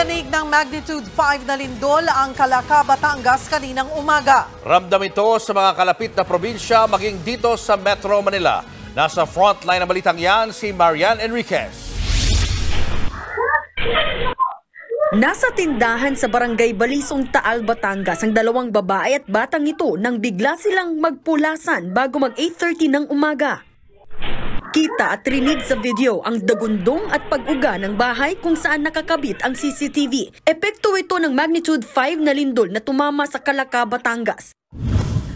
Nagyanig ng magnitude 5 na lindol ang Calaca, Batangas kaninang umaga. Ramdam ito sa mga kalapit na probinsya maging dito sa Metro Manila. Nasa frontline ng balitang yan si Marian Enriquez. Nasa tindahan sa barangay Balisong, Taal, Batangas ang dalawang babae at batang ito nang bigla silang magpulasan bago mag 8:30 ng umaga. Kita at rinig sa video ang dagundong at pag-uga ng bahay kung saan nakakabit ang CCTV. Epekto ito ng magnitude 5 na lindol na tumama sa Calaca, Batangas.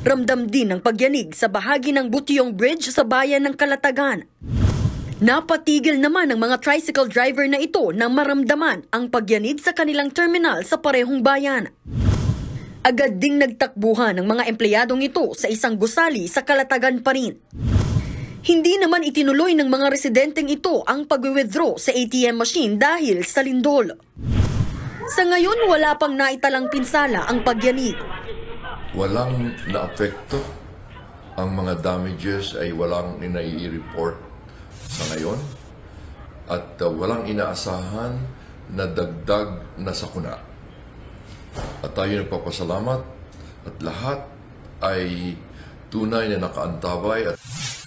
Ramdam din ang pagyanig sa bahagi ng Butiong Bridge sa bayan ng Calatagan. Napatigil naman ang mga tricycle driver na ito nang maramdaman ang pagyanig sa kanilang terminal sa parehong bayan. Agad ding nagtakbuhan ng mga empleyadong ito sa isang gusali sa Calatagan pa rin. Hindi naman itinuloy ng mga residenteng ito ang pag-withdraw sa ATM machine dahil sa lindol. Sa ngayon, wala pang naitalang pinsala ang pagyanig. Walang naapekto. Ang mga damages ay walang inai-report sa ngayon. At walang inaasahan na dagdag na sakuna. At tayo nagpapasalamat at lahat ay tunay na nakaantabay at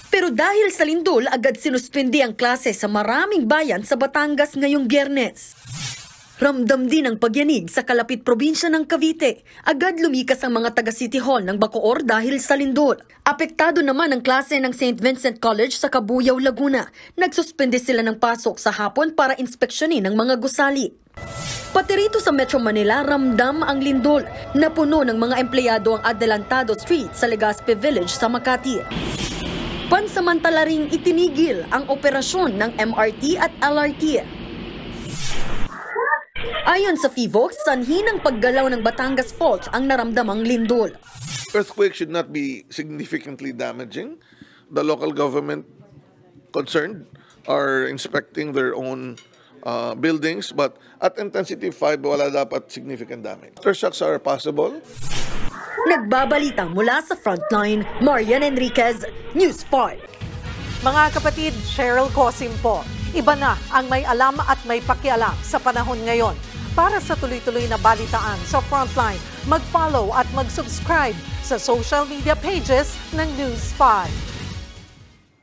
Pero dahil sa lindol, agad sinuspindi ang klase sa maraming bayan sa Batangas ngayong Biyernes. Ramdam din ang pagyanig sa kalapit probinsya ng Cavite. Agad lumikas ang mga taga City Hall ng Bacoor dahil sa lindol. Apektado naman ang klase ng St. Vincent College sa Cabuyao, Laguna. Nagsuspende sila ng pasok sa hapon para inspeksyonin ang mga gusali. Pati rito sa Metro Manila, ramdam ang lindol. Napuno ng mga empleyado ang Adelantado Street sa Legazpi Village sa Makati. Pansamantala ring itinigil ang operasyon ng MRT at LRT. Ayon sa FIVOX, sanhi ng paggalaw ng Batangas Fault ang naramdamang lindol. Earthquake should not be significantly damaging. The local government concerned are inspecting their own buildings, but at intensity 5, wala dapat significant damage. Aftershocks are possible. Nagbabalita mula sa Frontline, Marian Enriquez, News 5. Mga kapatid, Cheryl Cosim po. Iba na ang may alam at may pakialam sa panahon ngayon. Para sa tuloy-tuloy na balitaan sa Frontline, mag-follow at mag-subscribe sa social media pages ng News 5.